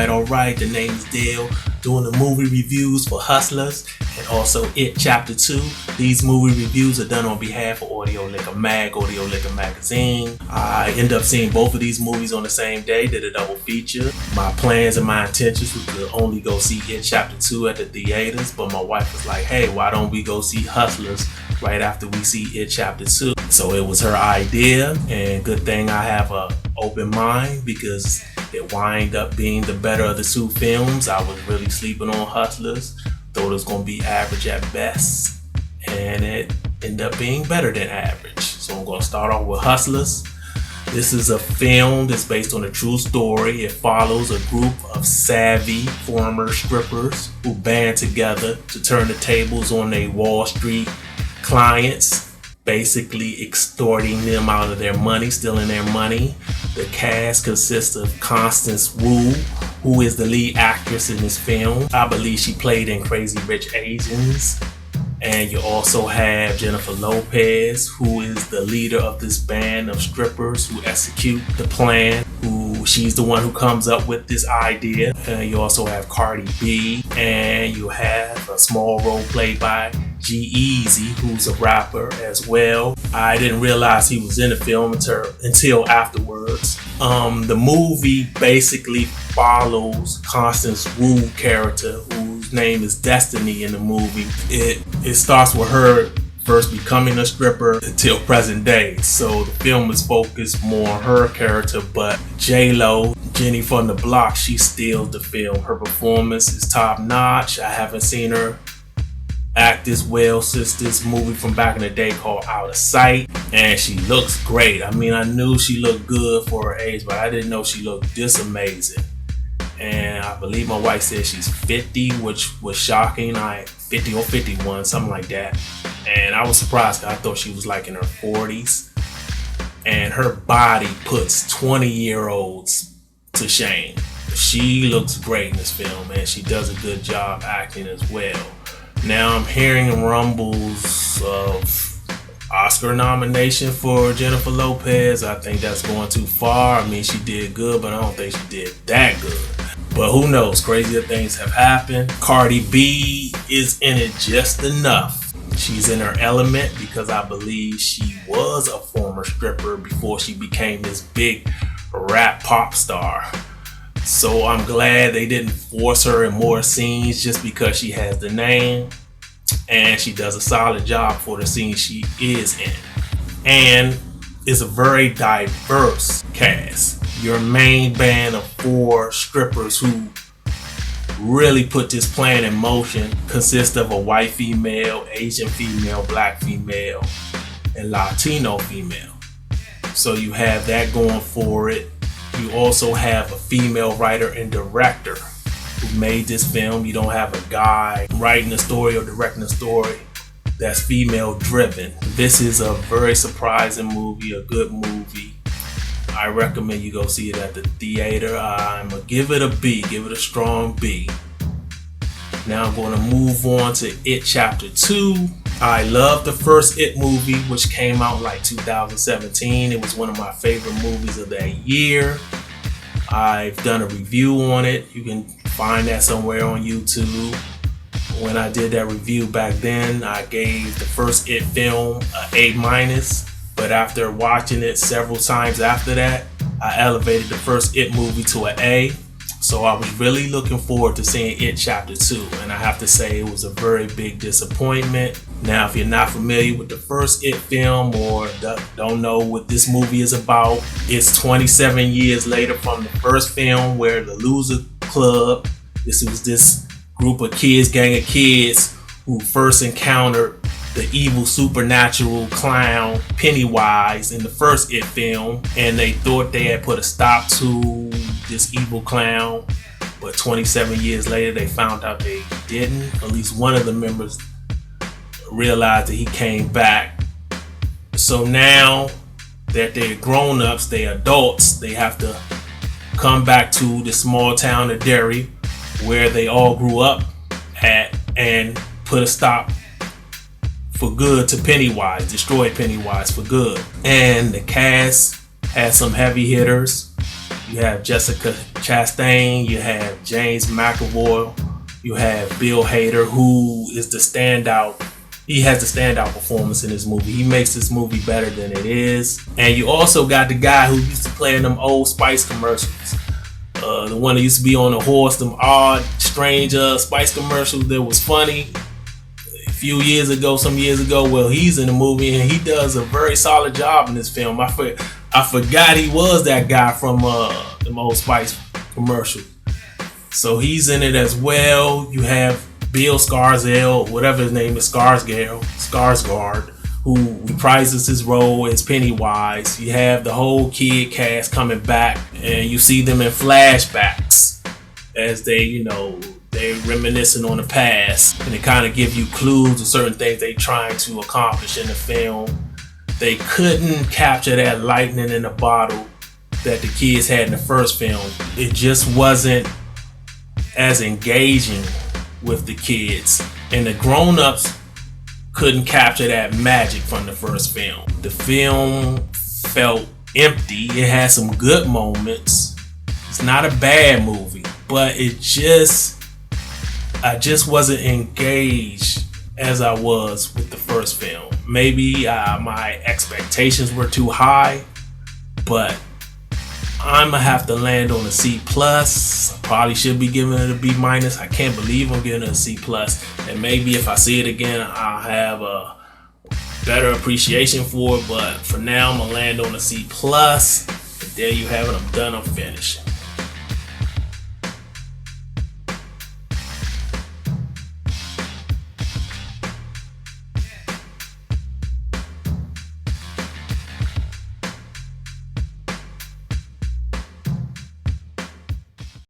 Alright. The name is Dale, doing the movie reviews for Hustlers and also It Chapter 2. These movie reviews are done on behalf of Audio Liquor Mag, Audio Liquor Magazine. I end up seeing both of these movies on the same day, did a double feature. My plans and my intentions was to only go see It Chapter 2 at the theaters, but my wife was like, hey, why don't we go see Hustlers right after we see It Chapter 2? So it was her idea, and good thing I have a open mind because it wind up being the better of the two films. I was really sleeping on Hustlers, thought it was going to be average at best, and it ended up being better than average. So I'm going to start off with Hustlers. This is a film that's based on a true story. It follows a group of savvy former strippers who band together to turn the tables on their Wall Street clients, basically extorting them out of their money, stealing their money. The cast consists of Constance Wu, who is the lead actress in this film. I believe she played in Crazy Rich Asians. And you also have Jennifer Lopez, who is the leader of this band of strippers who execute the plan. She's the one who comes up with this idea. You also have Cardi B, and you have a small role played by G-Eazy, who's a rapper as well. I didn't realize he was in the film until afterwards. The movie basically follows Constance Wu character, whose name is Destiny in the movie. It starts with her first becoming a stripper until present day. So the film is focused more on her character, but J-Lo, Jenny from the Block, she steals the film. Her performance is top notch. I haven't seen her act this well since this movie from back in the day called Out of Sight, and she looks great. I mean, I knew she looked good for her age, but I didn't know she looked this amazing. And I believe my wife said she's 50, which was shocking. 50 or 51, something like that. And I was surprised because I thought she was like in her 40s. And her body puts 20-year-olds to shame. She looks great in this film, and she does a good job acting as well. Now I'm hearing rumbles of Oscar nomination for Jennifer Lopez. I think that's going too far. I mean, she did good, but I don't think she did that good. But who knows? Crazier things have happened. Cardi B is in it just enough. She's in her element because I believe she was a former stripper before she became this big rap pop star. So I'm glad they didn't force her in more scenes just because she has the name. And she does a solid job for the scene she is in. And it's a very diverse cast. Your main band of 4 strippers who really put this plan in motion consists of a white female, Asian female, black female, and Latino female. So you have that going for it. You also have a female writer and director who made this film. You don't have a guy writing a story or directing a story that's female driven. This is a very surprising movie, a good movie. I recommend you go see it at the theater. I'm gonna give it a B, give it a strong B. Now I'm going to move on to It Chapter 2. I love the first It movie, which came out like 2017. It was one of my favorite movies of that year. I've done a review on it. You can find that somewhere on YouTube. When I did that review back then, I gave the first It film an A-, but after watching it several times after that, I elevated the first It movie to an A. So I was really looking forward to seeing It Chapter 2, and I have to say it was a very big disappointment. Now, if you're not familiar with the first It film or don't know what this movie is about, it's 27 years later from the first film where the Loser Club, this was this group of kids, gang of kids who first encountered the evil supernatural clown Pennywise in the first It film, and they thought they had put a stop to this evil clown, but 27 years later they found out they didn't. At least one of the members realized that he came back. So now that they're grown-ups, they're adults, they have to come back to the small town of Derry where they all grew up at and put a stop for good to Pennywise, destroyed Pennywise for good. And the cast has some heavy hitters. You have Jessica Chastain, you have James McAvoy, you have Bill Hader, who is the standout. He has the standout performance in this movie. He makes this movie better than it is. And you also got the guy who used to play in them old Spice commercials. The one that used to be on the horse, them odd, strange Spice commercials that was funny some years ago. Well, he's in the movie and he does a very solid job in this film. I forgot he was that guy from the old Spice commercial. So he's in it as well. You have Bill Skarsgård, whatever his name is, Skarsgård, who reprises his role as Pennywise. You have the whole kid cast coming back, and you see them in flashbacks as they're reminiscing on the past, and they kind of give you clues to certain things they trying to accomplish in the film. They couldn't capture that lightning in the bottle that the kids had in the first film. It just wasn't as engaging with the kids, and the grown-ups couldn't capture that magic from the first film. The film felt empty. It had some good moments. It's not a bad movie, but I just wasn't engaged as I was with the first film. Maybe my expectations were too high, but I'm gonna have to land on a C+. I probably should be giving it a B-. I can't believe I'm giving it a C+. And maybe if I see it again, I'll have a better appreciation for it. But for now, I'm gonna land on a C+. And there you have it. I'm done. I'm finished.